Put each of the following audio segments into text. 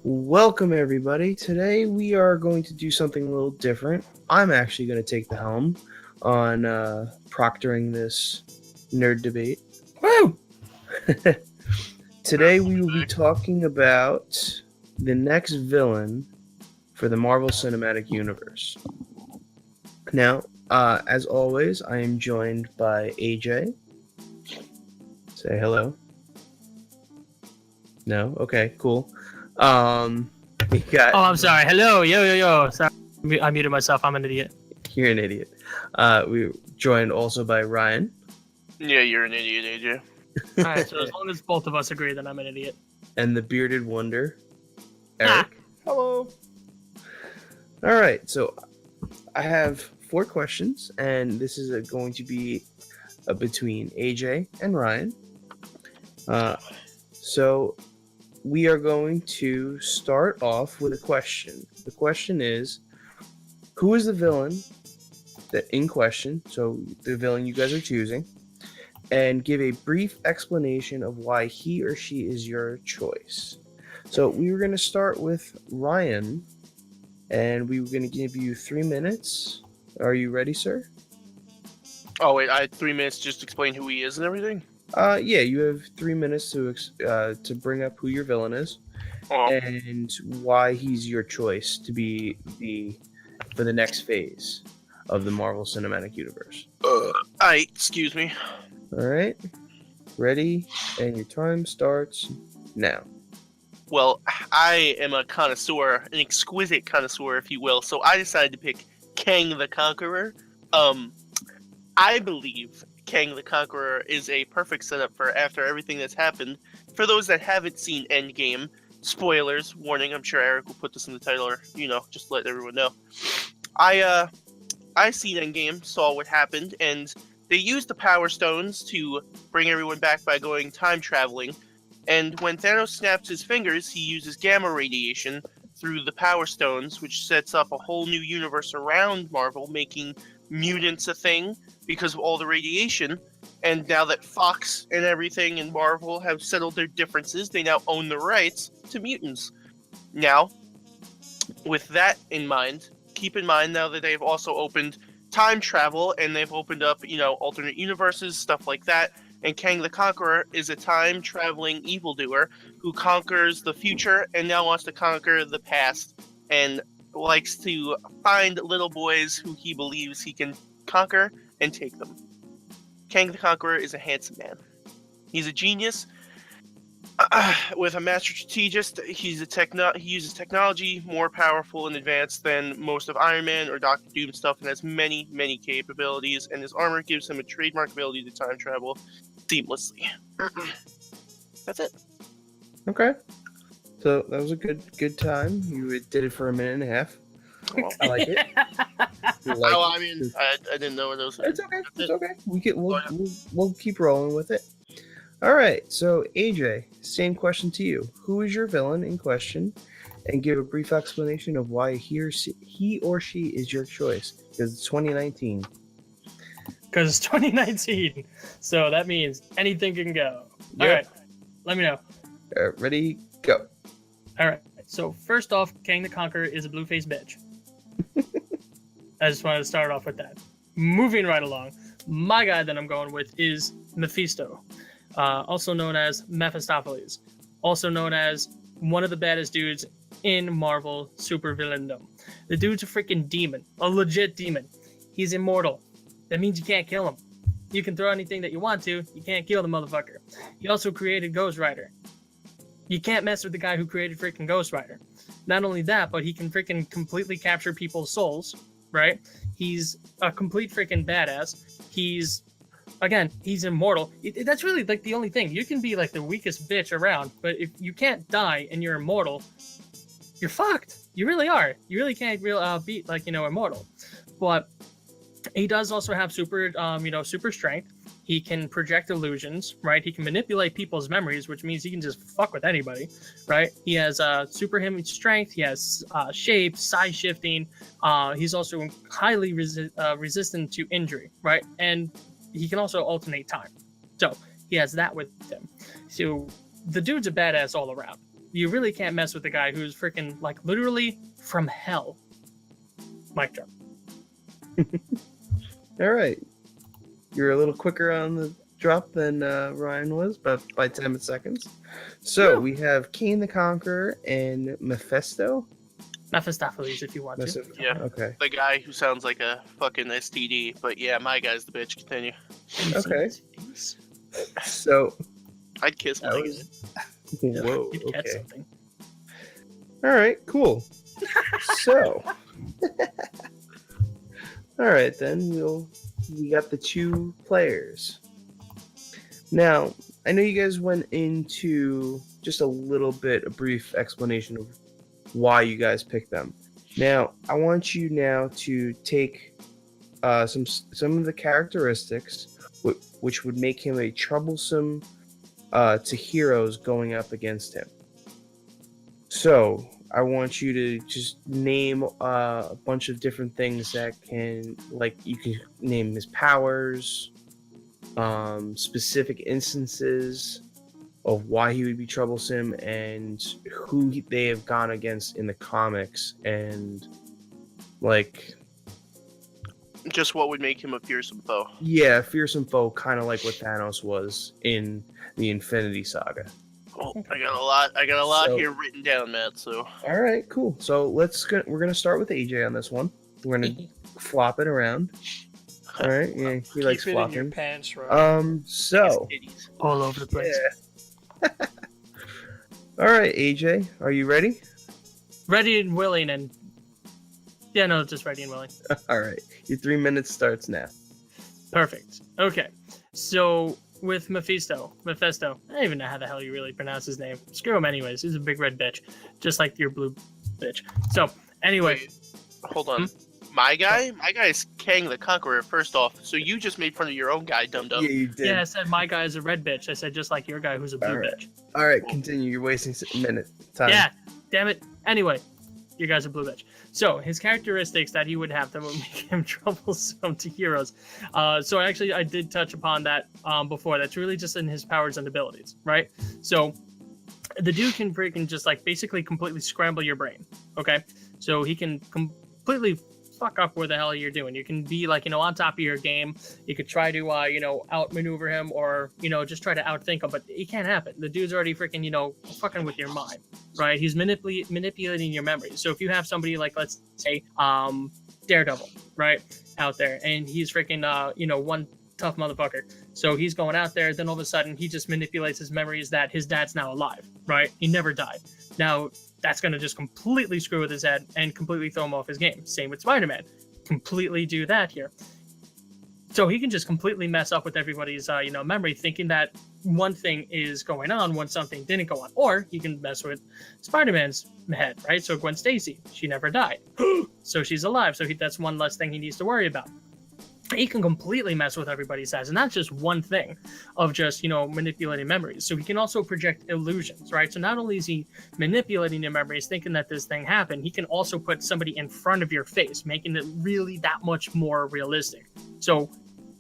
Welcome, everybody. Today we are going to do something a little different. I'm actually going to take the helm on proctoring this Ner-D-Bate. Woo! Today we will be talking about the next villain for the Marvel Cinematic Universe. Now, as always, I am joined by AJ. Say hello. No? Okay, cool. We got. Oh, I'm sorry. Hello, yo. Sorry, I muted myself. I'm an idiot. You're an idiot. We're joined also by Ryan. Yeah, you're an idiot, AJ. All right, so as long as both of us agree that I'm an idiot. And the bearded wonder, Eric. Hello. All right, so I have 4 questions, and this is going to be between AJ and Ryan. So we are going to start off with a question. The question is, who is the villain that in question? So the villain you guys are choosing, and give a brief explanation of why he or she is your choice. So we were going to start with Ryan, and we were going to give you 3 minutes. Are you ready, sir? Oh wait, I had 3 minutes just to explain who he is and everything. Yeah, you have 3 minutes to bring up who your villain is and why he's your choice to be for the next phase of the Marvel Cinematic Universe. Excuse me. All right, ready, and your time starts now. Well, I am a connoisseur, an exquisite connoisseur, if you will. So I decided to pick Kang the Conqueror. I believe Kang the Conqueror is a perfect setup for after everything that's happened. For those that haven't seen Endgame, spoilers, warning, I'm sure Eric will put this in the title, or, just let everyone know. I seen Endgame, saw what happened, and they used the Power Stones to bring everyone back by going time traveling. And when Thanos snaps his fingers, he uses gamma radiation through the Power Stones, which sets up a whole new universe around Marvel, making mutants a thing because of all the radiation. And now that Fox and everything in Marvel have settled their differences, they now own the rights to mutants. Now, with that in mind, keep in mind now that they've also opened time travel and they've opened up, alternate universes, stuff like that. And Kang the Conqueror is a time-traveling evildoer who conquers the future and now wants to conquer the past and likes to find little boys who he believes he can conquer and take them. Kang the Conqueror is a handsome man. He's a genius with a master strategist. He uses technology more powerful and advanced than most of Iron Man or Doctor Doom stuff, and has many, many capabilities, and his armor gives him a trademark ability to time travel seamlessly. That's it. Okay, so that was a good time. You did it for a minute and a half. I like it. I didn't know what else. It's okay. It's okay. We'll keep rolling with it. All right. So AJ, same question to you. Who is your villain in question, and give a brief explanation of why he or she is your choice? Because it's 2019. Because it's 2019, so that means anything can go. Yep. All right, let me know. Ready, go. All right. So first off, Kang the Conqueror is a blue-faced bitch. I just wanted to start off with that. Moving right along, my guy that I'm going with is Mephisto, also known as Mephistopheles, also known as one of the baddest dudes in Marvel supervillaindom. The dude's a freaking demon, a legit demon. He's immortal. That means you can't kill him. You can throw anything that you want to, you can't kill the motherfucker. He also created Ghost Rider. You can't mess with the guy who created freaking Ghost Rider. Not only that, but he can freaking completely capture people's souls, right? He's a complete freaking badass. He's immortal. That's really like the only thing. You can be like the weakest bitch around, but if you can't die and you're immortal, you're fucked. You really are. You really can't beat immortal. But he does also have super strength. He can project illusions, right? He can manipulate people's memories, which means he can just fuck with anybody, right? He has superhuman strength. He has shape, size shifting. He's also highly resistant to injury, right? And he can also alternate time. So he has that with him. So the dude's a badass all around. you really can't mess with the guy who's freaking like literally from hell. Mic drop. All right. You're a little quicker on the drop than Ryan was, but by 10 seconds. So Woo. we have Kane the Conqueror and Mephisto. Mephistopheles, if you want to. Yeah. Okay. The guy who sounds like a fucking STD, but yeah, my guy's the bitch. Continue. Okay. So, I'd kiss my that guy. was... Whoa. You'd catch Okay. something. All right. Cool. So, all right then. We got the 2 players. Now, I know you guys went into just a brief explanation of why you guys picked them. Now, I want you now to take some of the characteristics which would make him a troublesome to heroes going up against him. So, I want you to just name a bunch of different things that can, like, you can name his powers, specific instances of why he would be troublesome, and who they have gone against in the comics, and like, Just what would make him a fearsome foe. yeah, fearsome foe, kind of like what Thanos was in the Infinity Saga. Oh, I got a lot So- here written down, Matt. So All right, cool. So we're gonna start with AJ on this one. We're gonna flop it around. All right, yeah, he likes Keep it in your flopping. pants, right? So Titties. All over the place. yeah. All right, AJ, are you ready? Ready and willing, and yeah, no, just ready and willing. All right, your 3 minutes starts now. Perfect. Okay, so with Mephisto, I don't even know how the hell you really pronounce his name. Screw him anyways. He's a big red bitch, just like your blue bitch. So anyway, Wait, hold on. My guy's Kang the Conqueror. First off, so you just made fun of your own guy, dum dum. Yeah, you did. yeah, I said my guy is a red bitch. I said just like your guy who's a blue All right. bitch. All right, continue. You're wasting a minute. Time. Yeah, damn it. Anyway, your guy's a blue bitch. So his characteristics that he would have that would make him troublesome to heroes. So actually, I did touch upon that before. That's really just in his powers and abilities, right? So the dude can freaking just like basically completely scramble your brain. Okay, so he can completely fuck up where the hell you're doing. You can be like, on top of your game. You could try to, outmaneuver him, or, just try to outthink him, but it can't happen. The dude's already freaking, fucking with your mind, right? He's manipulating your memories. So if you have somebody like, let's say, Daredevil, right, out there, and he's freaking, one tough motherfucker. So he's going out there, then all of a sudden he just manipulates his memories that his dad's now alive, right? He never died. Now, that's going to just completely screw with his head and completely throw him off his game. Same with Spider-Man. Completely do that here. So he can just completely mess up with everybody's, memory, thinking that one thing is going on when something didn't go on. Or he can mess with Spider-Man's head, right? So Gwen Stacy, she never died. So she's alive. So that's one less thing he needs to worry about. He can completely mess with everybody's heads, and that's just one thing of just, manipulating memories. So he can also project illusions, right? So not only is he manipulating your memories, thinking that this thing happened, he can also put somebody in front of your face, making it really that much more realistic. So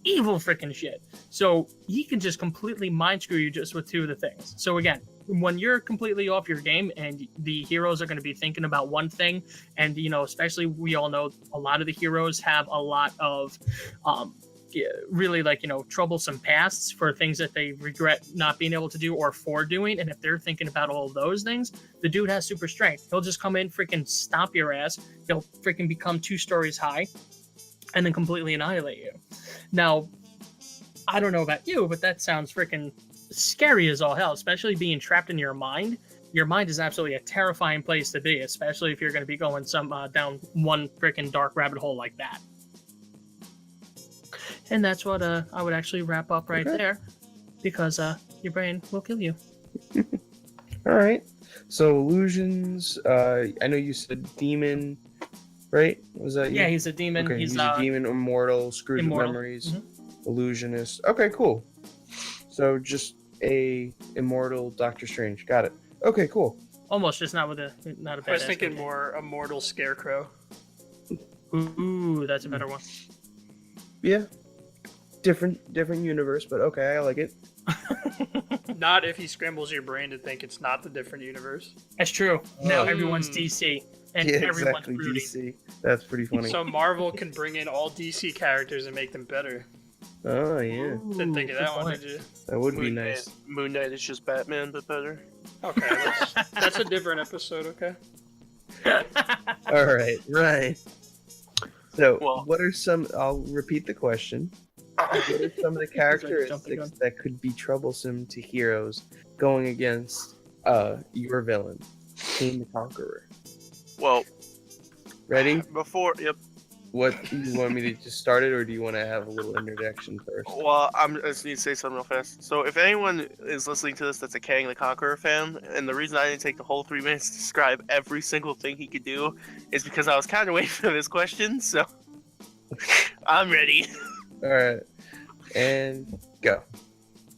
evil freaking shit. So he can just completely mind screw you just with 2 of the things. So again, when you're completely off your game and the heroes are going to be thinking about one thing, and especially we all know a lot of the heroes have a lot of really troublesome pasts for things that they regret not being able to do or for doing. And if they're thinking about all of those things, the dude has super strength. He'll just come in, freaking stomp your ass. He'll freaking become 2 stories high and then completely annihilate you. Now, I don't know about you, but that sounds freaking scary as all hell, especially being trapped in your mind. Your mind is absolutely a terrifying place to be, especially if you're going to be going down one freaking dark rabbit hole like that. And that's what I would actually wrap up right there, because your brain will kill you. All right. So illusions. I know you said demon, right? Was that you? Yeah, he's a demon. Okay, he's a demon, immortal, screwed with immortal. memories, illusionist. Okay, cool. So just a immortal Doctor Strange. Got it. Okay, cool. Almost, just not a bad. I was thinking more Immortal Scarecrow. Ooh, that's a better one. Yeah. Different universe, but okay, I like it. Not if he scrambles your brain to think it's not the different universe. That's true. Now Oh. everyone's DC and Yeah, everyone's exactly. brooding. DC. That's pretty funny. So Marvel can bring in all DC characters and make them better. Oh yeah, Didn't think of Good that one, point. did you? that would be Moon nice. Knight, Moon Knight is just Batman, but better. Okay, that's a different episode, okay? All right, right. So, Well- what are some? I'll repeat the question. What are some of the characteristics gun. that could be troublesome to heroes going against your villain, King the Conqueror? Well, Ready? before, yep. What do you want me to just start it, or do you want to have a little introduction first? Well, I just need to say something real fast. So, if anyone is listening to this that's a Kang the Conqueror fan, and the reason I didn't take the whole 3 minutes to describe every single thing he could do is because I was kind of waiting for this question, so I'm ready. All right, and go.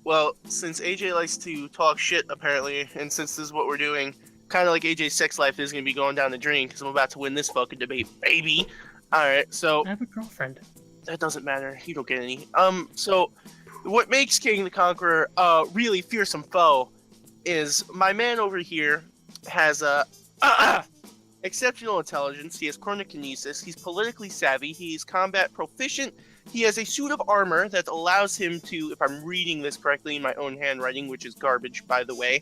Well, since AJ likes to talk shit, apparently, and since this is what we're doing, kind of like AJ's sex life is going to be going down the drain because I'm about to win this fucking debate, baby. Alright, so I have a girlfriend. that doesn't matter. You don't get any. So what makes King the Conqueror a really fearsome foe is my man over here has a exceptional intelligence. He has chronokinesis. He's politically savvy. He's combat proficient. He has a suit of armor that allows him to, if I'm reading this correctly in my own handwriting, which is garbage, by the way,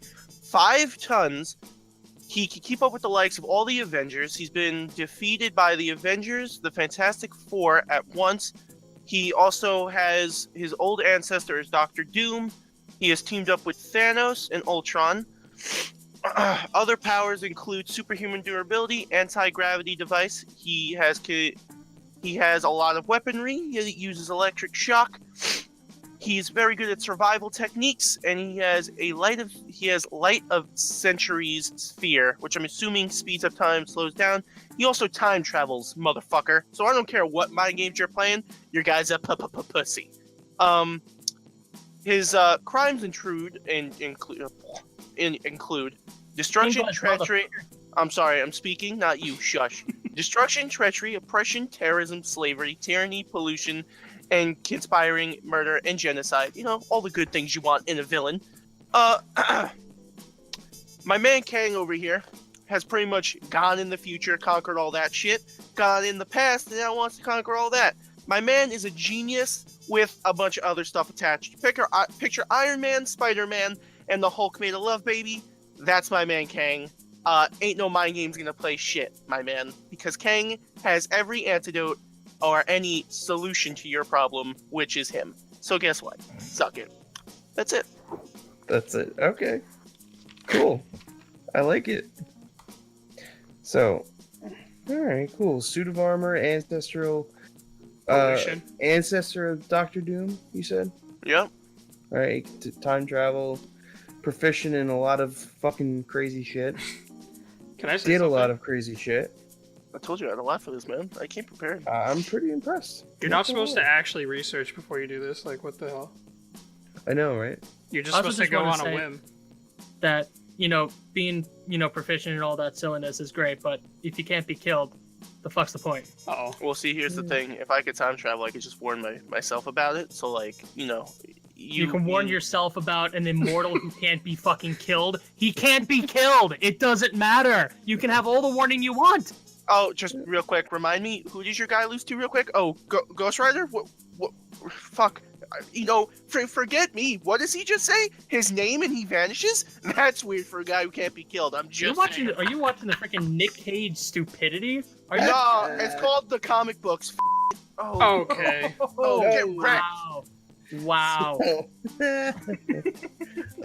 5 tons. He can keep up with the likes of all the Avengers. He's been defeated by the Avengers, the Fantastic Four at once. He also has his old ancestor is Doctor Doom. He has teamed up with Thanos and Ultron. Other powers include superhuman durability, anti-gravity device. He has a lot of weaponry. He uses electric shock. He's very good at survival techniques, and he has light of centuries sphere, which I'm assuming speeds up time, slows down. He also time travels, motherfucker. So I don't care what mind games you're playing, your guy's a pussy. His crimes include destruction, treachery. I'm sorry, I'm speaking, not you. Shush. Destruction, treachery, oppression, terrorism, slavery, tyranny, pollution, and conspiring, murder, and genocide. You know, all the good things you want in a villain. My man Kang over here has pretty much gone in the future, conquered all that shit, gone in the past, and now wants to conquer all that. My man is a genius with a bunch of other stuff attached. Picture Iron Man, Spider-Man, and the Hulk made a love baby. That's my man Kang. Ain't no mind games gonna play shit, my man, because Kang has every antidote or any solution to your problem, which is him. So guess what? Suck it. That's it. That's it. Okay. Cool. I like it. So, all right, cool. Suit of armor, ancestral, Pollution. ancestor of Doctor Doom. You said. Yep. All right. Time travel, proficient in a lot of fucking crazy shit. Can I say Did a something? lot of crazy shit. I told you I had a lot for this, man. I came prepared. I'm pretty impressed. You're not supposed to actually research before you do this. Like, what the hell? I know, right? You're just I also supposed to just go wanna on a say- whim. That, being, proficient in all that silliness is great, but if you can't be killed, the fuck's the point? Uh-oh. Well, see, here's the thing. If I could time travel, I could just warn myself about it. So, like, You can warn yourself about an immortal who can't be fucking killed. He can't be killed! It doesn't matter! You can have all the warning you want! Oh, just real quick, remind me, who did your guy lose to real quick? Oh, Ghost Rider? What, fuck. Forget me. What does he just say? His name and he vanishes? That's weird for a guy who can't be killed. I'm just saying. Are you watching the freaking Nick Cage stupidity? Are you? No, it's called the comic books. Oh, Okay. oh, get wrecked. Wow.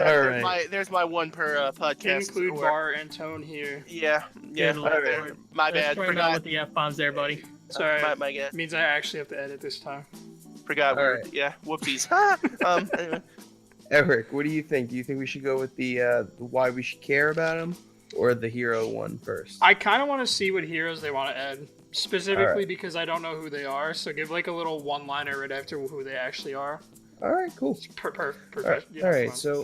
All right. There's my one per podcast. Include or- bar and tone here. Yeah. Good lord. My bad. Let's try not with the F-bombs there, buddy. Sorry. My bad. Means I actually have to edit this time. Forgot. All right. Yeah. Whoopsies. Anyway. Eric, what do you think? Do you think we should go with the why we should care about him, or the hero one first? I kind of want to see what heroes they want to add. Specifically Alright. because I don't know who they are, so give like a little one-liner right after who they actually are. All right, cool. Perfect. All right, so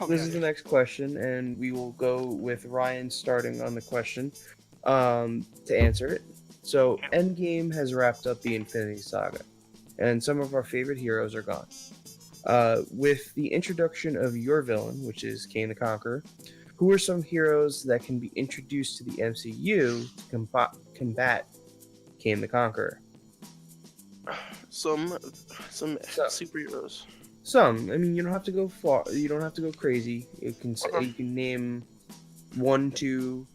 This is the next question, and we will go with Ryan starting on the question to answer it. So, Endgame has wrapped up the Infinity Saga, and some of our favorite heroes are gone. With the introduction of your villain, which is Kane the Conqueror, who are some heroes that can be introduced to the MCU to combat Kane the Conqueror? Some So- superheroes. Some. I mean, you don't have to go far. You don't have to go crazy. You can Okay. you can name 1, 2,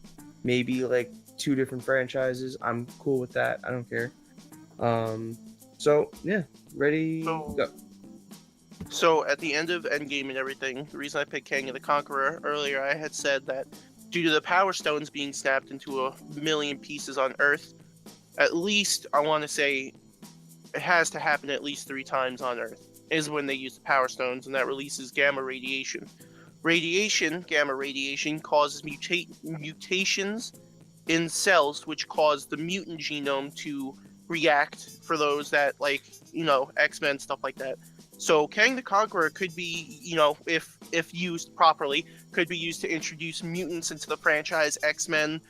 maybe like 2 different franchises. I'm cool with that. I don't care. So yeah, ready, So- go. So at the end of Endgame and everything, the reason I picked Kang the Conqueror earlier, I had said that due to the Power Stones being snapped into 1,000,000 pieces on Earth, at least I want to say it has to happen at least 3 times on Earth, is when they use the Power Stones, and that releases gamma radiation. Gamma radiation, causes mutations in cells, which cause the mutant genome to react for those that, like, X-Men, stuff like that. So Kang the Conqueror could be, if used properly, could be used to introduce mutants into the franchise, X-Men,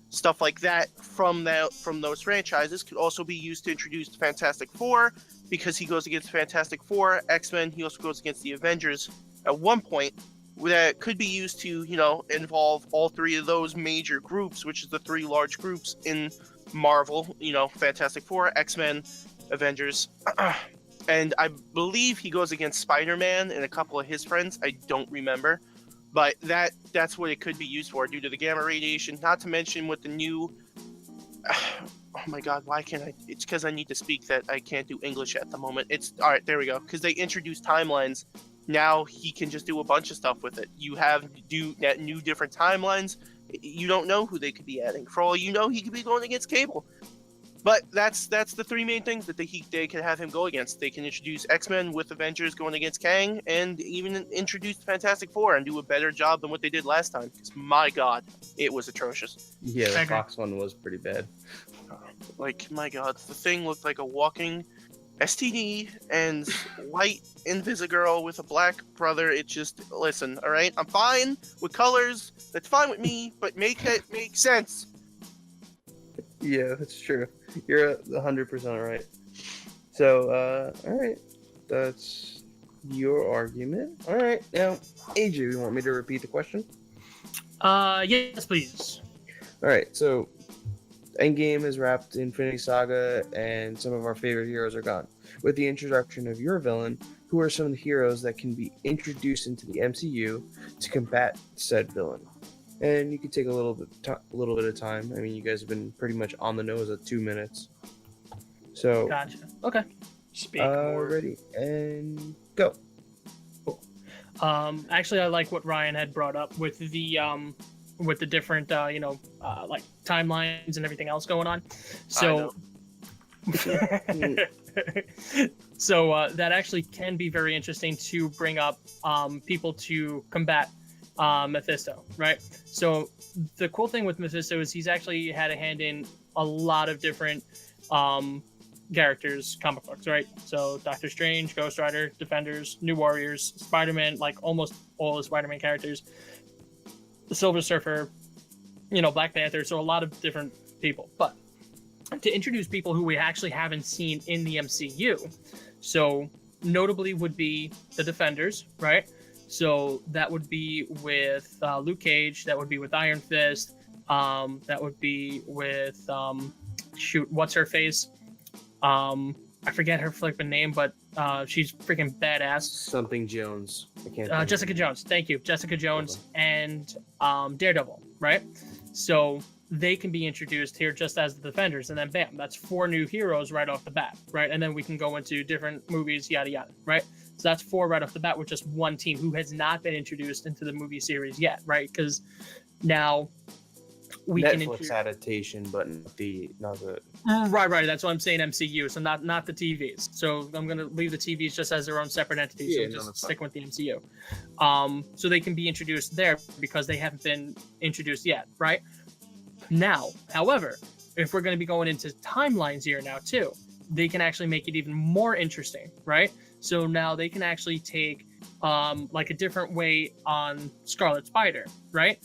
stuff like that from those franchises. Could also be used to introduce the Fantastic Four, because he goes against Fantastic Four, X-Men, he also goes against the Avengers at one point. That could be used to, involve all 3 of those major groups, which is the 3 large groups in Marvel, Fantastic Four, X-Men, Avengers. And I believe he goes against Spider-Man and a couple of his friends. I don't remember. But that's what it could be used for, due to the gamma radiation. Not to mention with the new... Oh my god, why can't I... It's because I need to speak that I can't do English at the moment. Alright, there we go. Because they introduced timelines. Now he can just do a bunch of stuff with it. You have new different timelines. You don't know who they could be adding. For all you know, he could be going against Cable. But that's the 3 main things that they can have him go against. They can introduce X-Men with Avengers going against Kang, and even introduce Fantastic Four and do a better job than what they did last time. Because my god, it was atrocious. Yeah, I the agree. Fox one was pretty bad. Like, my god, the thing looked like a walking STD and white Invisigirl with a black brother. It just, listen, alright? I'm fine with colors. That's fine with me, but make it make sense. Yeah, that's true. You're 100% right. So, alright. That's your argument. Alright, now, AJ, you want me to repeat the question? Yes, please. Alright, so Endgame is wrapped Infinity Saga, and some of our favorite heroes are gone. With the introduction of your villain, who are some of the heroes that can be introduced into the MCU to combat said villain? And you can take a little bit of time. I mean, you guys have been pretty much on the nose at 2 minutes. So, Gotcha. Okay. Speak more. ready and go. Actually, I like what Ryan had brought up with the different, like timelines and everything else going on. So, so that actually can be very interesting to bring up people to combat Mephisto, right? So the cool thing with Mephisto is he's actually had a hand in a lot of different characters, comic books, right? So Doctor Strange, Ghost Rider, Defenders, New Warriors, Spider-Man, like almost all the Spider-Man characters, the Silver Surfer, Black Panther, so a lot of different people. But to introduce people who we actually haven't seen in the MCU, so notably would be the Defenders, right? So that would be with Luke Cage, that would be with Iron Fist, that would be with, what's her face? I forget her flipping name, but she's freaking badass. Something Jones. I can't. think. Jessica Jones, thank you. Jessica Jones and Daredevil, right? So they can be introduced here just as the Defenders, and then bam, that's 4 new heroes right off the bat, right? And then we can go into different movies, yada yada, right? So that's 4 right off the bat with just one team who has not been introduced into the movie series yet, right? Because now we can Netflix adaptation, but not the. Right. That's what I'm saying. MCU, so not the TVs. So I'm gonna leave the TVs just as their own separate entities. Yeah, so no, just that's stick with the MCU. So they can be introduced there because they haven't been introduced yet, right? Now, however, if we're going to be going into timelines here now too, they can actually make it even more interesting, right? So now they can actually take like a different way on Scarlet Spider, right?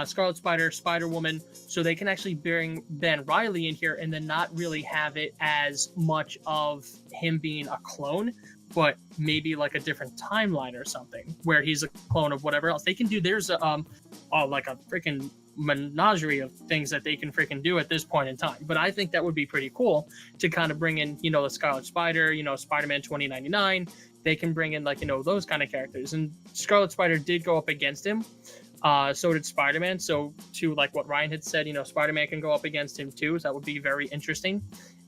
Scarlet Spider, Spider-Woman, so they can actually bring Ben Reilly in here and then not really have it as much of him being a clone, but maybe like a different timeline or something where he's a clone of whatever else they can do. There's like a freaking menagerie of things that they can freaking do at this point in time. But I think that would be pretty cool to kind of bring in, the Scarlet Spider, Spider-Man 2099. They can bring in like, those kind of characters. And Scarlet Spider did go up against him. So did Spider-Man. So to like what Ryan had said, Spider-Man can go up against him too. So that would be very interesting.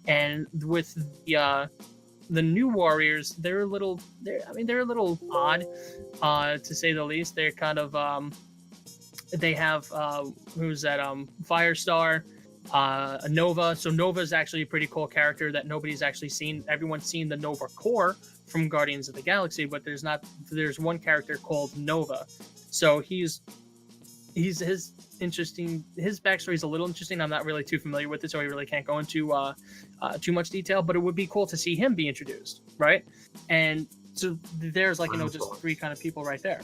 And with the new Warriors, they're a little odd, to say the least. They're kind of they have who's that? Firestar, Nova. So Nova is actually a pretty cool character that nobody's actually seen. Everyone's seen the Nova Corps from Guardians of the Galaxy, but there's one character called Nova. So his backstory is a little interesting. I'm not really too familiar with it, so I really can't go into too much detail, but it would be cool to see him be introduced, right? And so there's like, just three kind of people right there.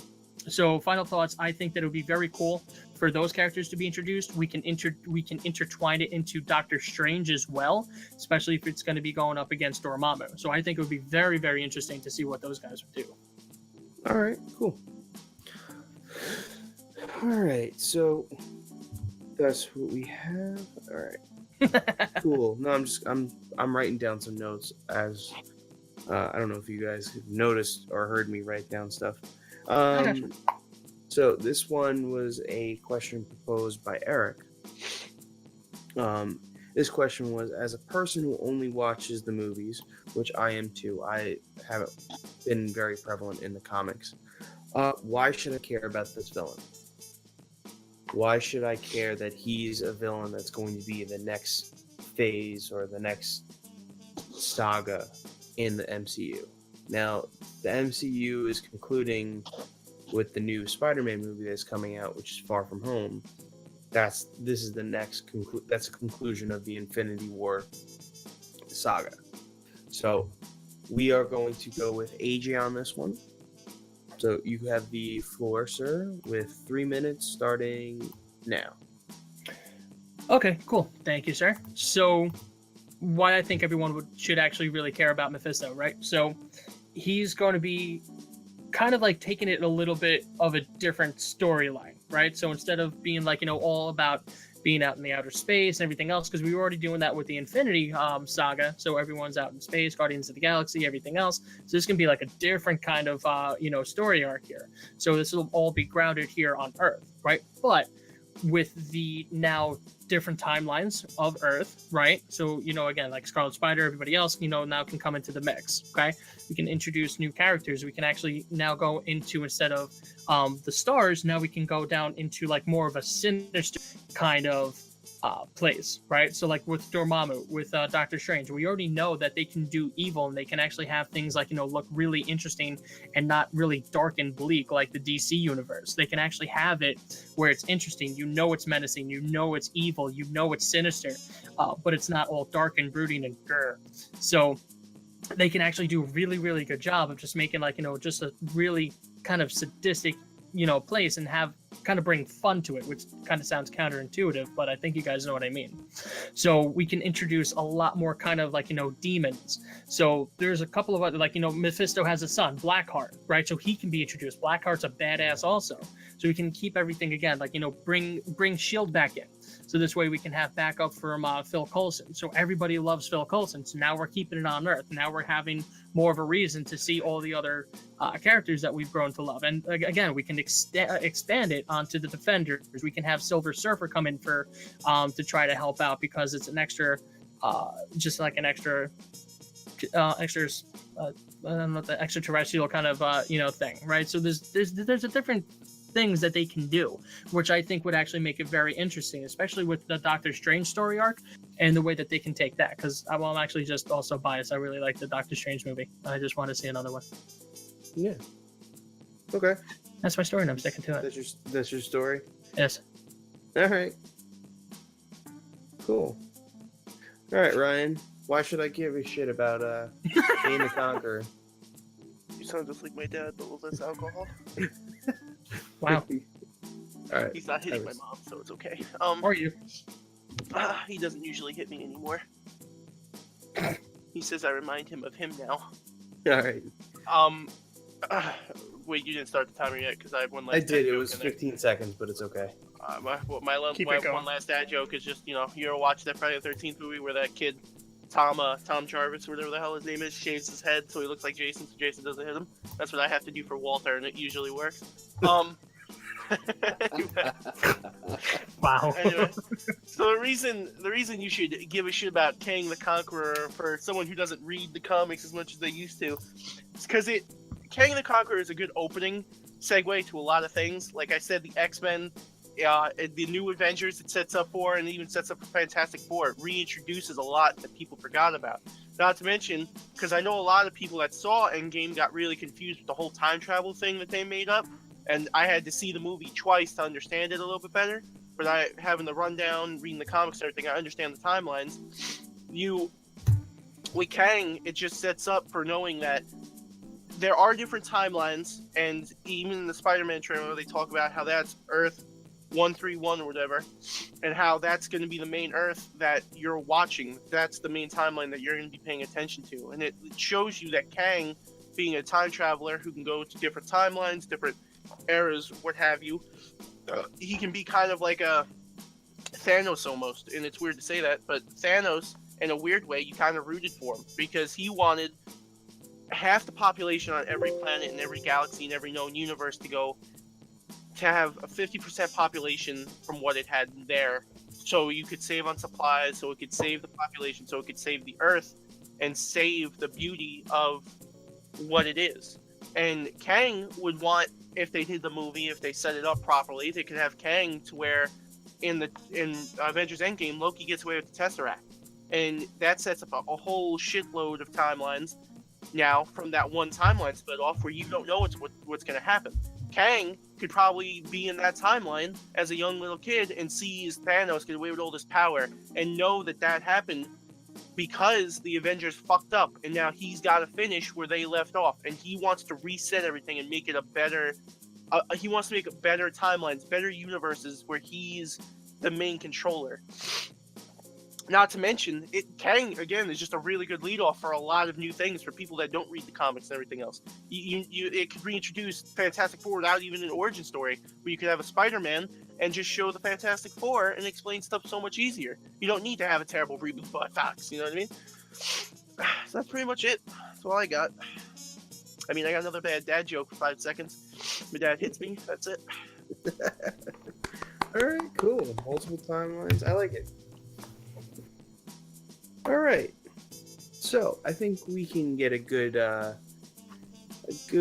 So final thoughts, I think that it would be very cool for those characters to be introduced. We can intertwine it into Doctor Strange as well, especially if it's going to be going up against Dormammu. So I think it would be very, very interesting to see what those guys would do. All right, cool. All right, so that's what we have. All right, cool. No, I'm writing down some notes as I don't know if you guys have noticed or heard me write down stuff. So this one was a question proposed by Eric. This question was, as a person who only watches the movies, which I am too, I haven't been very prevalent in the comics. Why should I care about this villain? Why should I care that he's a villain that's going to be the next phase or the next saga in the MCU? Now, the MCU is concluding with the new Spider-Man movie that's coming out, which is Far From Home. This is the next that's a conclusion of the Infinity War saga. So we are going to go with AJ on this one. So you have the floor, sir, with 3 minutes starting now. Okay, cool. Thank you, sir. So why I think everyone should actually really care about Mephisto, right? So he's going to be kind of like taking it a little bit of a different storyline, right? So instead of being like, all about being out in the outer space and everything else, because we were already doing that with the Infinity saga. So everyone's out in space, Guardians of the Galaxy, everything else. So this can be like a different kind of, story arc here. So this will all be grounded here on Earth, right? But with the now different timelines of Earth, right? So, again, like Scarlet Spider, everybody else, now can come into the mix, okay? We can introduce new characters. We can actually now go into, instead of the stars, now we can go down into like more of a sinister kind of place, right? So like with Dormammu, with Doctor Strange, we already know that they can do evil and they can actually have things like, look really interesting and not really dark and bleak like the DC universe. They can actually have it where it's interesting. It's menacing. It's evil. It's sinister, but it's not all dark and brooding and grr. So they can actually do a really, really good job of just making like, just a really kind of sadistic, place and have kind of bring fun to it, which kind of sounds counterintuitive, but I think you guys know what I mean. So we can introduce a lot more kind of like, demons. So there's a couple of other, like, Mephisto has a son, Blackheart, right? So he can be introduced. Blackheart's a badass also. So we can keep everything again, like, bring S.H.I.E.L.D. back in. So this way we can have backup from Phil Coulson. So everybody loves Phil Coulson. So now we're keeping it on Earth. Now we're having more of a reason to see all the other characters that we've grown to love. And again, we can expand it onto the Defenders. We can have Silver Surfer come in for to try to help out because it's an extra, just like an extra, the extraterrestrial kind of thing, right? So there's a different things that they can do, which I think would actually make it very interesting, especially with the Doctor Strange story arc and the way that they can take that. Because I'm actually just also biased. I really like the Doctor Strange movie. I just want to see another one. Yeah. Okay. That's my story, and I'm sticking to it. That's your story? Yes. All right. Cool. All right, Ryan. Why should I give a shit about Kang the Conqueror? You sound just like my dad, but with less alcohol. Wow. All right. He's not hitting my mom, so it's okay. Or you? He doesn't usually hit me anymore. He says I remind him of him now. All right. Um, wait, you didn't start the timer yet because I have one last. I did. dad It joke was in there. 15 seconds, but it's okay. Keep it going. One last dad joke is just, you ever watch that Friday the 13th movie where that kid, Tom Jarvis, or whatever the hell his name is, shaves his head so he looks like Jason, so Jason doesn't hit him? That's what I have to do for Walter, and it usually works. Wow. Anyway, so the reason you should give a shit about Kang the Conqueror for someone who doesn't read the comics as much as they used to, is because Kang the Conqueror is a good opening segue to a lot of things. Like I said, the X-Men, the new Avengers it sets up for, and it even sets up for Fantastic Four. It reintroduces a lot that people forgot about. Not to mention, because I know a lot of people that saw Endgame got really confused with the whole time travel thing that they made up, and I had to see the movie twice to understand it a little bit better. But having the rundown, reading the comics and everything, I understand the timelines. With Kang, it just sets up for knowing that there are different timelines, and even in the Spider-Man trailer, they talk about how that's Earth 131 or whatever, and how that's going to be the main Earth that you're watching. That's the main timeline that you're going to be paying attention to, and it shows you that Kang, being a time traveler who can go to different timelines, different eras, what have you, he can be kind of like a Thanos almost, and it's weird to say that, but Thanos, in a weird way, you kind of rooted for him, because he wanted half the population on every planet and every galaxy and every known universe to have a 50% population from what it had there, so you could save on supplies, so it could save the population, so it could save the Earth, and save the beauty of what it is. And Kang would want, if they did the movie, if they set it up properly, they could have Kang to where in Avengers Endgame, Loki gets away with the Tesseract. And that sets up a whole shitload of timelines now from that one timeline split off where you don't know what's going to happen. Kang could probably be in that timeline as a young little kid and sees Thanos get away with all this power and know that happened because the Avengers fucked up, and now he's got to finish where they left off, and he wants to reset everything and make it a better. He wants to make better timelines, better universes where he's the main controller. Not to mention, Kang again is just a really good leadoff for a lot of new things for people that don't read the comics and everything else. It could reintroduce Fantastic Four without even an origin story, where you could have a Spider-Man and just show the Fantastic Four and explain stuff so much easier. You don't need to have a terrible reboot by Fox, you know what I mean? So that's pretty much it. That's all I got. I mean, I got another bad dad joke for 5 seconds. My dad hits me. That's it. All right, cool. Multiple timelines. I like it. All right. So I think we can get a good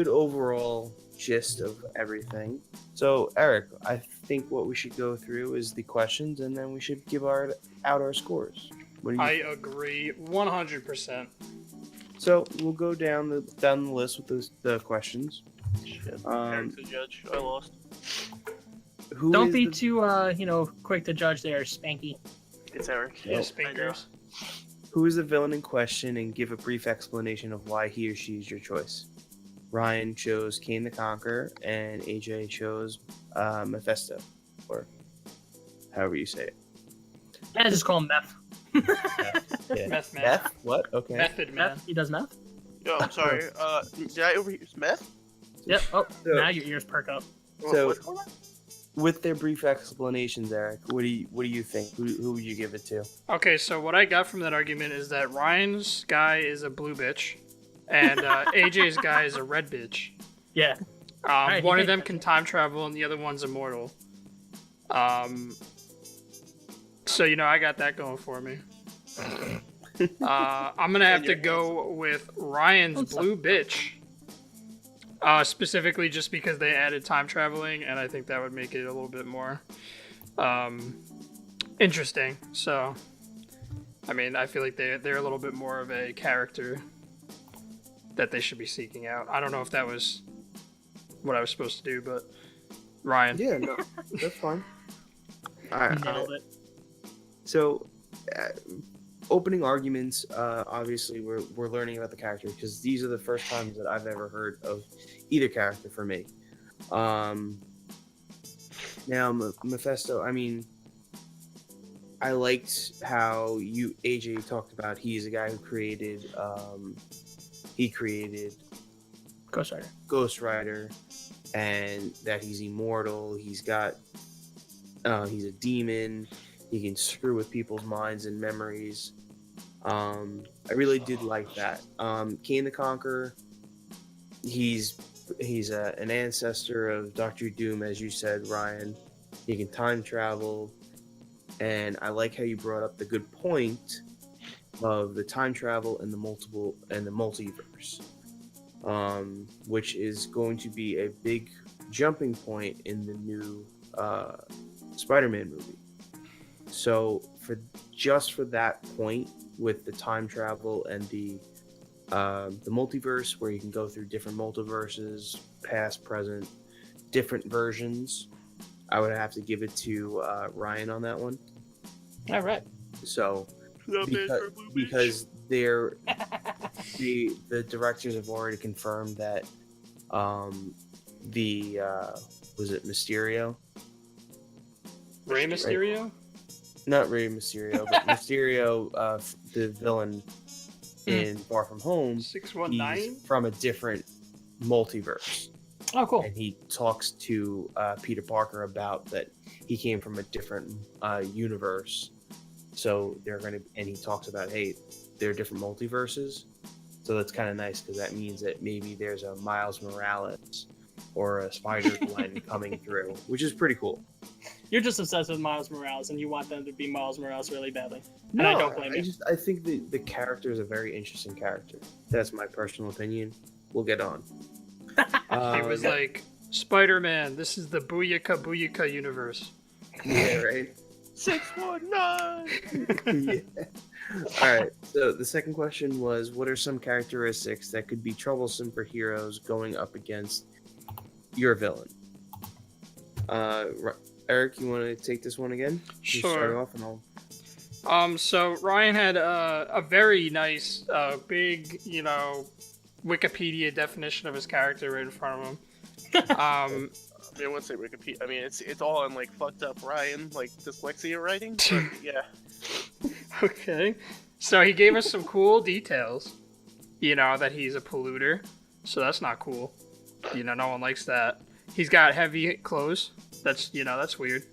overall gist of everything. So Eric, I think what we should go through is the questions, and then we should give out our scores. What do you I agree 100%. So we'll go down the list with the questions. Shit. Eric's the judge. I lost. Don't be too quick to judge there, Spanky. It's Eric. Yeah, Spankers. Who is the villain in question, and give a brief explanation of why he or she is your choice. Ryan chose Kane the Conqueror, and AJ chose Mephisto, or however you say it. Yeah, just call him Meth. Yeah. Meth man. Meth? What? Okay. Method man. Meth? He does meth? Yo, I'm sorry. Did I overhear meth? Yep. Oh, So- now your ears perk up. So- What's going on? With their brief explanations, Eric, what do you think? Who would you give it to? Okay, so what I got from that argument is that Ryan's guy is a blue bitch, and AJ's guy is a red bitch. Yeah. Alright, One he of them picked- can time travel, and the other one's immortal. So I got that going for me. I'm gonna have to go with Ryan's blue bitch. Specifically just because they added time traveling, and I think that would make it a little bit more interesting. So, I mean, I feel like they're a little bit more of a character that they should be seeking out. I don't know if that was what I was supposed to do, but Ryan. Yeah, no, that's fine. Nailed it. So, opening arguments. Obviously, we're learning about the character because these are the first times that I've ever heard of either character for me. Now, Mephisto. I mean, I liked how AJ talked about he's a guy who created. He created Ghost Rider. And that he's immortal. He's got, he's a demon. He can screw with people's minds and memories. I really did like that. Kane the Conqueror. He's an ancestor of Doctor Doom, as you said, Ryan. He can time travel, and I like how you brought up the good point of the time travel and the multiverse, which is going to be a big jumping point in the new Spider-Man movie. So for that point with the time travel and the multiverse, where you can go through different multiverses, past, present, different versions, I would have to give it to Ryan on that one. All right. So because the directors have already confirmed that was it Mysterio? Rey Mysterio? Right? Not Rey Mysterio, but Mysterio, the villain in Far From Home, 619? he's from a different multiverse. Oh, cool. And he talks to Peter Parker about that he came from a different universe. So and he talks about, hey, there are different multiverses. So that's kind of nice because that means that maybe there's a Miles Morales or a Spider-Gwen coming through, which is pretty cool. You're just obsessed with Miles Morales, and you want them to be Miles Morales really badly. And No, I don't blame you. I think the character is a very interesting character. That's my personal opinion. We'll get on. It was like, Spider-Man, this is the Booyaka Booyaka universe. Yeah, right? 619! Yeah. All right. So the second question was, what are some characteristics that could be troublesome for heroes going up against your villain? Eric, you want to take this one again? You start Sure. off and I'll... So Ryan had a very nice, big, Wikipedia definition of his character right in front of him. I wouldn't say Wikipedia. I mean, it's all in like fucked up Ryan, like dyslexia writing. But yeah. Okay. So he gave us some cool details. That he's a polluter. So that's not cool. No one likes that. He's got heavy clothes. That's weird.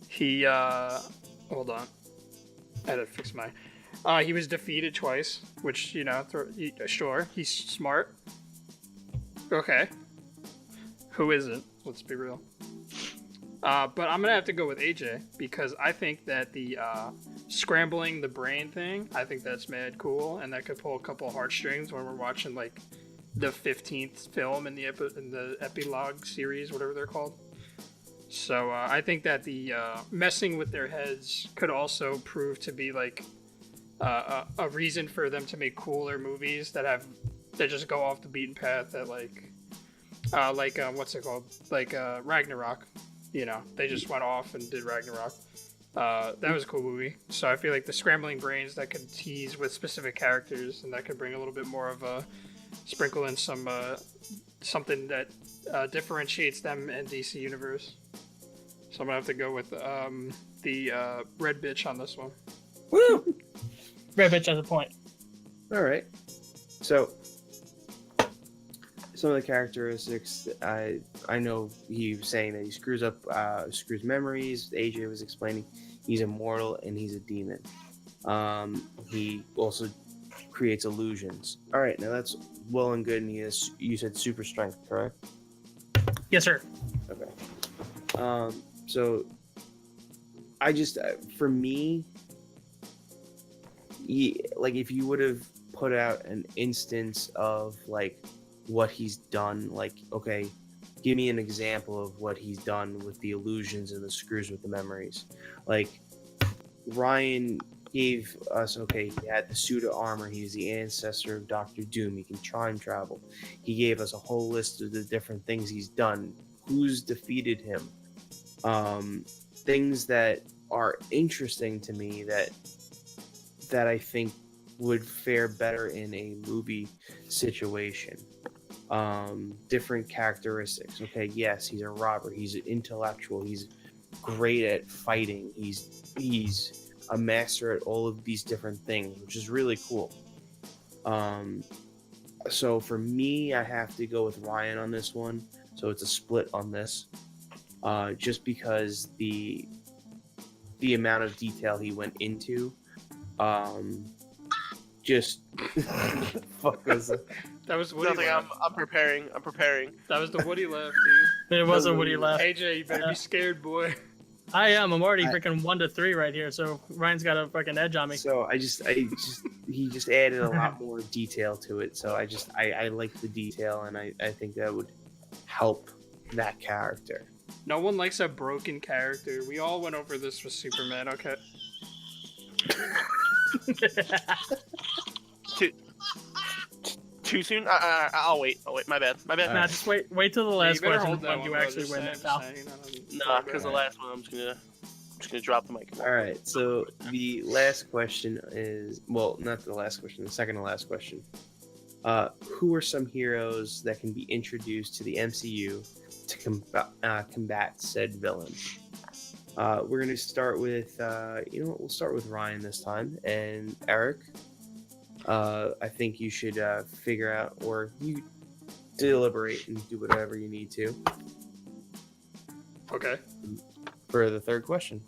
He hold on. I had to fix my. He was defeated twice, which sure, he's smart. Okay. Who isn't? Let's be real. But I'm gonna have to go with AJ because I think that the scrambling the brain thing, I think that's mad cool, and that could pull a couple of heartstrings when we're watching like the 15th film in the epilogue series, whatever they're called. So I think that the messing with their heads could also prove to be like a reason for them to make cooler movies that just go off the beaten path. That what's it called? Like Ragnarok. They just went off and did Ragnarok. That was a cool movie. So I feel like the scrambling brains that could tease with specific characters, and that could bring a little bit more of a sprinkle in some something that differentiates them in DC Universe. So I'm gonna have to go with the red bitch on this one. Woo! Red bitch has a point. All right. So some of the characteristics, I know he was saying that he screws memories. AJ was explaining he's immortal and he's a demon. He also creates illusions. All right, now that's well and good. And you said super strength, correct? Yes, sir. Okay. So I just, for me, like if you would have put out an instance of like what he's done, like, okay, give me an example of what he's done with the illusions and the screws with the memories. Like Ryan gave us, okay, he had the suit of armor, he's the ancestor of Doctor Doom, he can time travel. He gave us a whole list of the different things he's done, who's defeated him, things that are interesting to me that I think would fare better in a movie situation. Different characteristics. Okay, yes, he's a robber, he's an intellectual, he's great at fighting, he's a master at all of these different things, which is really cool. So for me, I have to go with Ryan on this one. So it's a split on this, just because the amount of detail he went into, just fuck was it? That was the Woody Nothing. laugh. I'm preparing. I'm preparing. That was the Woody laugh, dude. It wasn't Woody left. AJ, you better be scared, boy. I am. I'm already freaking 1-3 right here, so Ryan's got a fucking edge on me. So he just added a lot more detail to it. So I like the detail, and I think that would help that character. No one likes a broken character. We all went over this with Superman, okay? Too soon? I'll wait. My bad. Nah, just wait till the last you better question hold that when you one, actually though, win just it, pal. saying, Nah, because the last one I'm just gonna drop the mic. All right. So the last question is, well, not the last question, the second to last question. Who are some heroes that can be introduced to the MCU to combat said villain? We're gonna start with, we'll start with Ryan this time, and Eric. I think you should figure out, or you deliberate and do whatever you need to Okay. for the third question.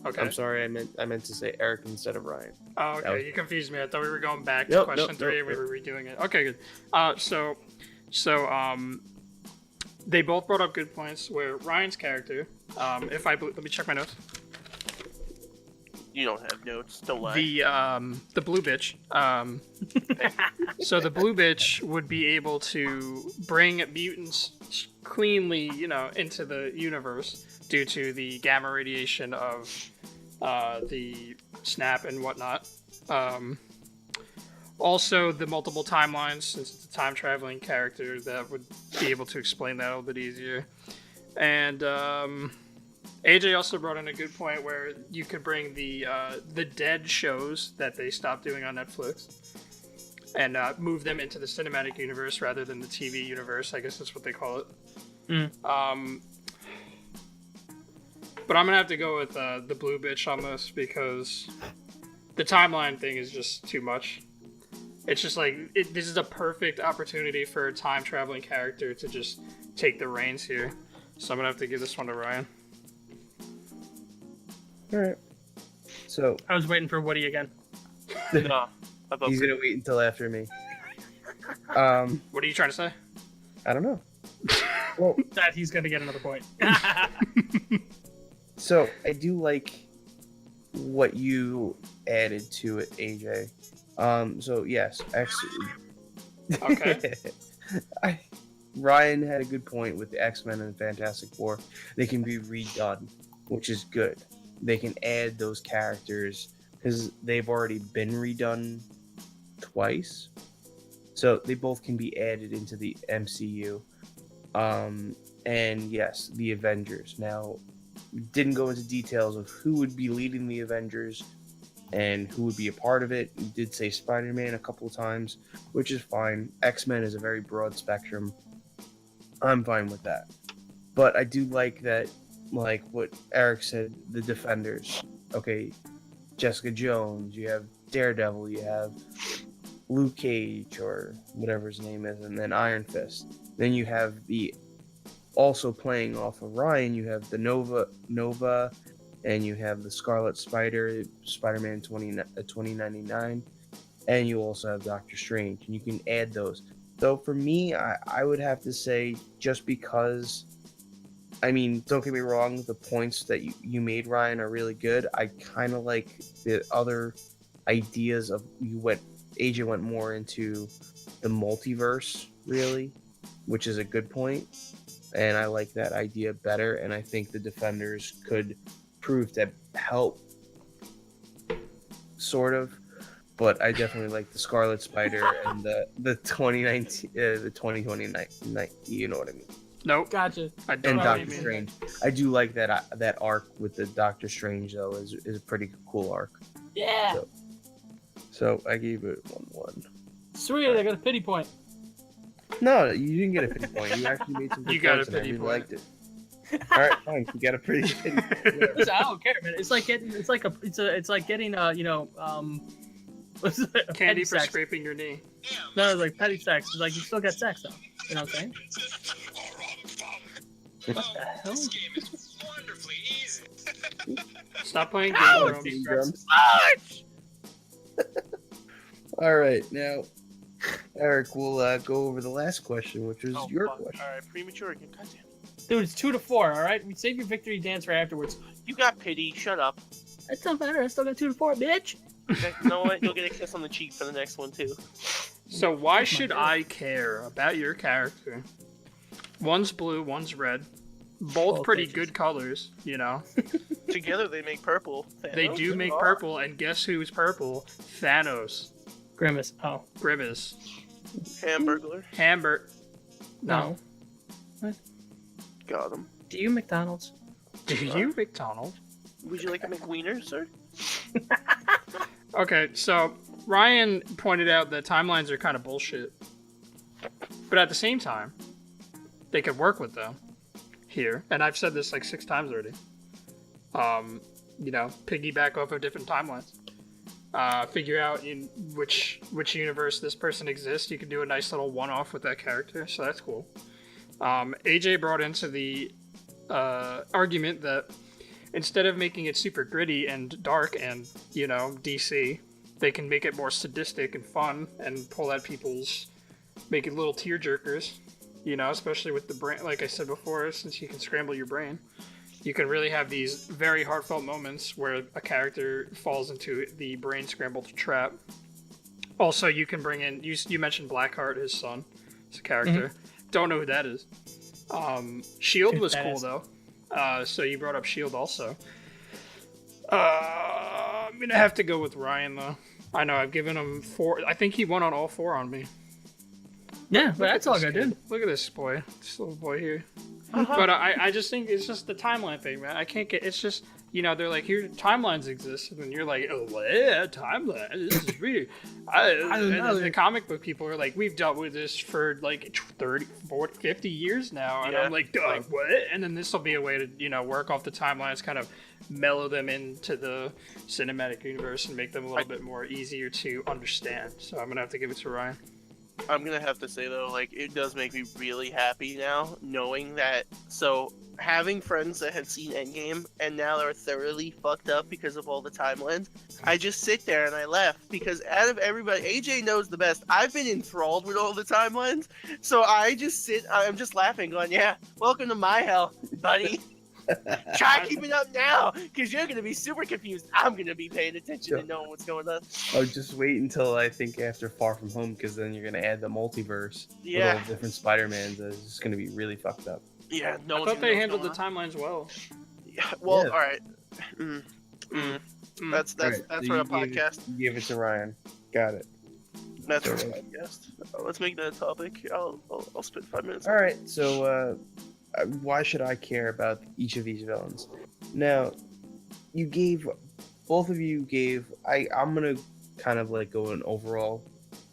Okay. I'm sorry, I meant to say Eric instead of Ryan. Oh, That okay. was- You confused me. I thought we were going back to Nope, question nope, 3. nope, We were redoing it. Okay, good. So, they both brought up good points. Where Ryan's character, let me check my notes. You don't have notes. Don't lie. The blue bitch. So the blue bitch would be able to bring mutants cleanly, into the universe due to the gamma radiation of the snap and whatnot. Also, the multiple timelines, since it's a time traveling character, that would be able to explain that a little bit easier. And AJ also brought in a good point where you could bring the dead shows that they stopped doing on Netflix and move them into the cinematic universe rather than the TV universe. I guess that's what they call it. But I'm gonna have to go with the blue bitch on this because the timeline thing is just too much. It's just like this is a perfect opportunity for a time traveling character to just take the reins here. So I'm gonna have to give this one to Ryan. All right. So I was waiting for Woody again. No, I thought he's gonna wait until after me. What are you trying to say? I don't know. Well, That he's gonna get another point. so I do like what you added to it, AJ. So yes, actually. Okay. Ryan had a good point with the X-Men and Fantastic Four. They can be redone, which is good. They can add those characters because they've already been redone twice. So they both can be added into the MCU. And yes, the Avengers. Now, didn't go into details of who would be leading the Avengers and who would be a part of it. You did say Spider-Man a couple of times, which is fine. X-Men is a very broad spectrum. I'm fine with that. But I do like that, like what Eric said, the Defenders. Okay, Jessica Jones, you have Daredevil, you have Luke Cage, or whatever his name is, and then Iron Fist. Then you have also playing off of Ryan, you have the Nova, and you have the Scarlet Spider, Spider-Man 2099, and you also have Doctor Strange, and you can add those. So for me, I would have to say, just because, I mean, don't get me wrong, the points that you made, Ryan, are really good. I kind of like the other ideas of AJ went more into the multiverse, really, which is a good point. And I like that idea better. And I think the Defenders could prove to help, sort of. But I definitely like the Scarlet Spider and the 2019, the 2029. You know what I mean? Nope. Gotcha. I don't And know what Doctor you mean. Strange. I do like that arc with the Doctor Strange though. Is a pretty cool arc. Yeah. So I gave it 1-1. Sweet, I got a pity point. No, you didn't get a pity point. You actually made some good You got points a and I pity really point. liked it. All right, fine. You got a pretty pity point. Whatever. Listen, I don't care, man. It's like getting what's it, Candy head for sex. scraping your knee. No, it's like petty sex. It's like you still get sex though. You know what I'm saying? What the hell? This game is wonderfully easy. Stop playing Ow! game Team drums. drums. All right, now, Eric, we'll go over the last question, which was your question. All right, premature again. Goddamn. Dude, it's 2-4. All right, we save your victory dance for afterwards. You got pity. Shut up. That don't matter. I still got 2-4, bitch. Okay, you know what? You'll get a kiss on the cheek for the next one too. So why should I care about your character? One's blue, one's red. Both pretty good colors, you know. Together they make purple. They do make purple, and guess who's purple? Thanos. Grimace. Oh. Grimace. Hamburglar. No. Got him. Do you McDonald's? Do you, McDonald? Would you like a McWiener, sir? Okay, so Ryan pointed out that timelines are kind of bullshit. But at the same time, they could work with them here. And I've said this like 6 times already. You know, piggyback off of different timelines. Figure out in which universe this person exists. You can do a nice little one-off with that character, so that's cool. AJ brought into the argument that instead of making it super gritty and dark and, you know, DC, they can make it more sadistic and fun and pull at people's, make it little tearjerkers, you know, especially with the brain, like I said before, since you can scramble your brain. You can really have these very heartfelt moments where a character falls into the brain scrambled trap. Also, you can bring in, you mentioned Blackheart, his son, as a character. Mm-hmm. Don't know who that is. Shield was cool, though. So you brought up Shield also. I'm going to have to go with Ryan, though. I know, I've given him 4. I think he won on all 4 on me. Yeah, but that's all good, kid. dude. Look at this boy. This little boy here. Uh-huh. But I just think it's just the timeline thing, man. I can't get. It's just, you know, they're like, here, timelines exist, and you're like, oh, well, yeah, timeline. This is weird. I don't know. The comic book people are like, we've dealt with this for like 30, 40, 50 years now, and Yeah. I'm like, duh, what? And then this will be a way to, you know, work off the timelines, kind of mellow them into the cinematic universe and make them a little bit more easier to understand. So I'm gonna have to give it to Ryan. I'm gonna have to say though, like, it does make me really happy now knowing that. So having friends that have seen Endgame and now are thoroughly fucked up because of all the timelines, I just sit there and I laugh because out of everybody, AJ knows the best. I've been enthralled with all the timelines, so I just sit. I'm just laughing, going, "Yeah, welcome to my hell, buddy." Try keeping up now, because you're gonna be super confused. I'm gonna be paying attention and knowing what's going on. Oh, just wait until I think after Far From Home, because then you're gonna add the multiverse Yeah. with all different Spider-Mans. It's just gonna be really fucked up. Yeah, no I one's thought gonna they know handled the what's going timelines well. on. Yeah, well, Yeah. all right. That's All right, that's so for a you gave it- podcast. You give it to Ryan. Got it. That's for a Alright. podcast. Let's make that a topic. I'll spend 5 minutes. All right. So, why should I care about each of these villains? Now, both of you gave. I'm gonna kind of like go an overall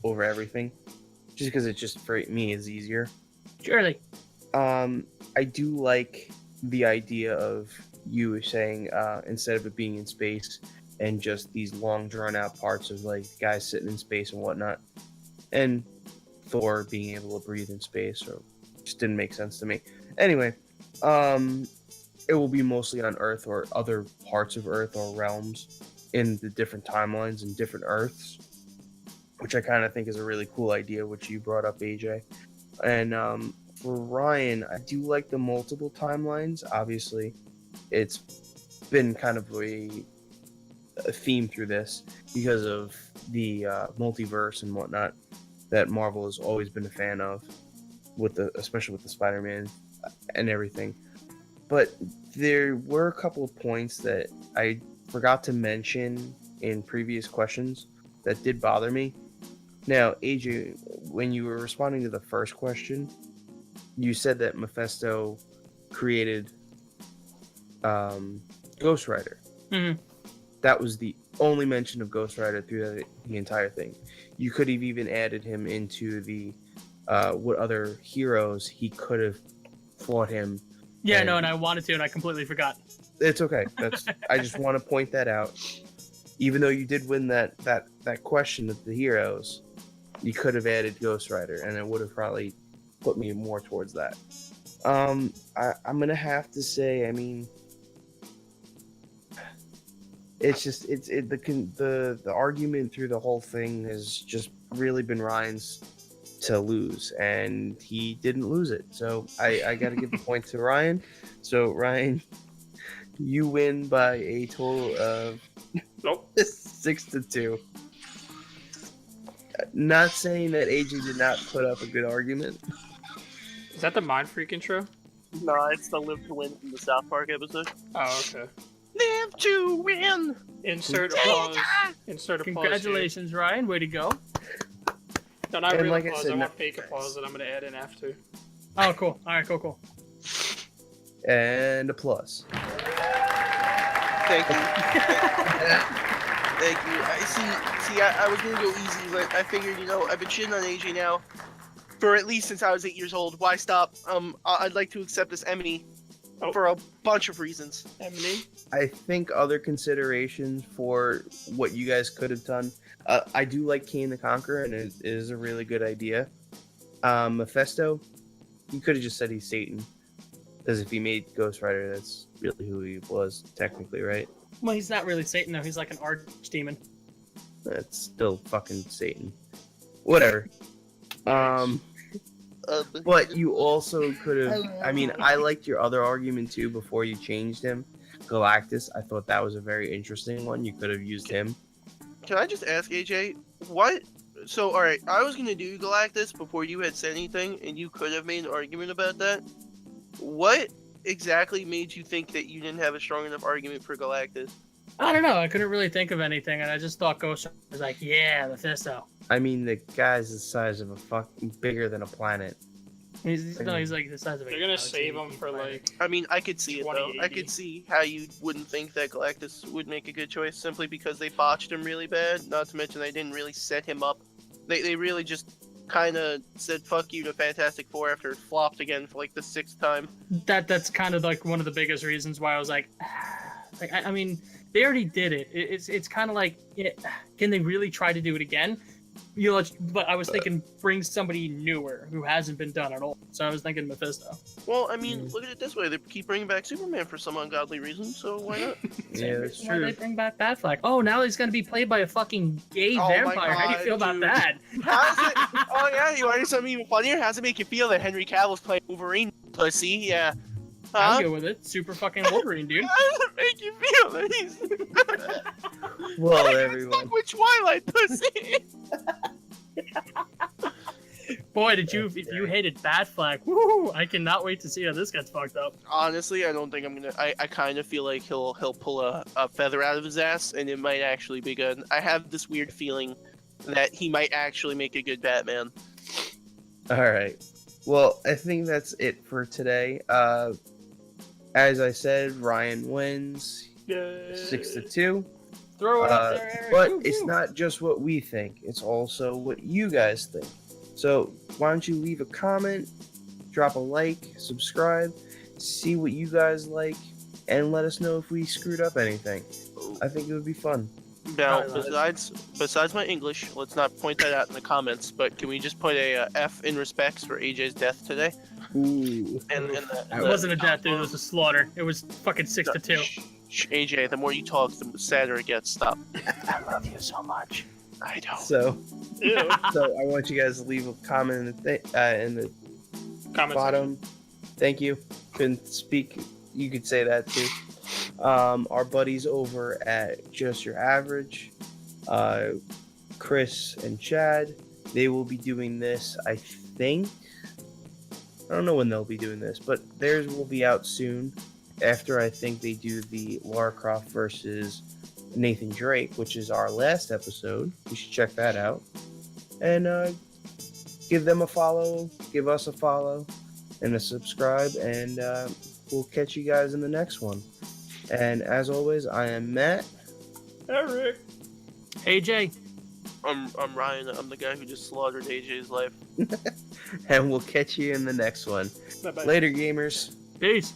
over everything, just because it's just for me is easier. Surely. I do like the idea of you saying instead of it being in space and just these long drawn out parts of like guys sitting in space and whatnot, and Thor being able to breathe in space, or just didn't make sense to me. Anyway, it will be mostly on Earth or other parts of Earth or realms in the different timelines and different Earths, which I kind of think is a really cool idea, which you brought up, AJ. And for Ryan, I do like the multiple timelines. Obviously, it's been kind of a theme through this because of the multiverse and whatnot that Marvel has always been a fan of, especially with the Spider-Man and everything. But there were a couple of points that I forgot to mention in previous questions that did bother me. Now, AJ, when you were responding to the first question, you said that Mephisto created Ghost Rider. Mm-hmm. That was the only mention of Ghost Rider through the entire thing. You could have even added him into the what other heroes he could have fought him. Yeah, no, and I wanted to, and I completely forgot. It's okay. I just want to point that out. Even though you did win that question of the heroes, you could have added Ghost Rider, and it would have probably put me more towards that. I'm gonna have to say, I mean, it's just the argument through the whole thing has just really been Ryan's to lose, and he didn't lose it. So I got to give the point to Ryan. So Ryan, you win by a total of Nope. 6-2. Not saying that AJ did not put up a good argument. Is that the Mind Freak intro? No, it's the Live to Win from the South Park episode. Oh, okay. Live to win! Insert applause. Insert applause. Congratulations, Ryan. Way to go. No, not And real like I applause. said, I want no- fake applause that I'm going to add in after. Oh, cool. All right, cool. And applause. Thank you. Thank you. I was gonna go easy, but I figured, I've been shitting on AJ now for at least since I was 8 years old. Why stop? I'd like to accept this Emily for a bunch of reasons. Emily? I think other considerations for what you guys could have done. I do like Kane the Conqueror, and it is a really good idea. Mephisto, you could have just said he's Satan, because if he made Ghost Rider, that's really who he was technically, right? Well, he's not really Satan, though. He's like an archdemon. That's still fucking Satan. Whatever. But you also could have. I mean, I liked your other argument too before you changed him. Galactus, I thought that was a very interesting one. You could have used him. Can I just ask AJ, what? So, alright, I was gonna do Galactus before you had said anything, and you could have made an argument about that. What exactly made you think that you didn't have a strong enough argument for Galactus? I don't know. I couldn't really think of anything, and I just thought Ghost Rider was like, yeah, Mephisto. I mean, the guy's the size of a fucking bigger than a planet. He's like the size of a They're going to galaxy. save him for, like... I mean, I could see it though. I 2080. could see how you wouldn't think that Galactus would make a good choice simply because they botched him really bad. Not to mention they didn't really set him up. They really just kind of said fuck you to Fantastic Four after it flopped again for like the 6th time. That's kind of like one of the biggest reasons why I was like, I mean, they already did it. It's kind of like, can they really try to do it again? But I was thinking bring somebody newer who hasn't been done at all. So I was thinking Mephisto. Well, I mean, look at it this way: they keep bringing back Superman for some ungodly reason, so why not? Yeah, that's Why true. they bring back Batfleck? Oh, now he's gonna be played by a fucking gay Oh my vampire. How do you God, feel about dude. that? How's it? Oh yeah, you want to hear something even funnier? How's it make you feel that Henry Cavill's playing Wolverine? Pussy, yeah. I'm Huh? good with it. Super fucking Wolverine, dude. How does it make you feel that he's Well, He's everyone. stuck with Twilight, pussy? Boy, if you hated Batfleck, woo! I cannot wait to see how this gets fucked up. Honestly, I don't think I'm gonna. I kind of feel like he'll pull a feather out of his ass, and it might actually be good. I have this weird feeling that he might actually make a good Batman. All right. Well, I think that's it for today. As I said, Ryan wins 6-2. Throw it up there, Eric. But Woo, it's woo. not just what we think, it's also what you guys think. So why don't you leave a comment, drop a like, subscribe, see what you guys like, and let us know if we screwed up anything. I think it would be fun. Now, Probably not. besides my English, let's not point that out in the comments. But can we just put a F in respects for AJ's death today? Ooh. And It wasn't a death, dude. It was a slaughter. It was fucking 6-2. AJ, the more you talk, the sadder it gets. Stop. I love you so much. I don't. So, Ew. so I want you guys to leave a comment in the Comment bottom. Thank you. Couldn't speak. You could say that too. Our buddies over at Just Your Average, Chris and Chad, they will be doing this, I think. I don't know when they'll be doing this, but theirs will be out soon after I think they do the Lara Croft versus Nathan Drake, which is our last episode. You should check that out. And give them a follow, give us a follow, and a subscribe, and we'll catch you guys in the next one. And as always, I am Matt. Eric. AJ. I'm Ryan. I'm the guy who just slaughtered AJ's life. And we'll catch you in the next one. Bye-bye. Later, gamers. Peace.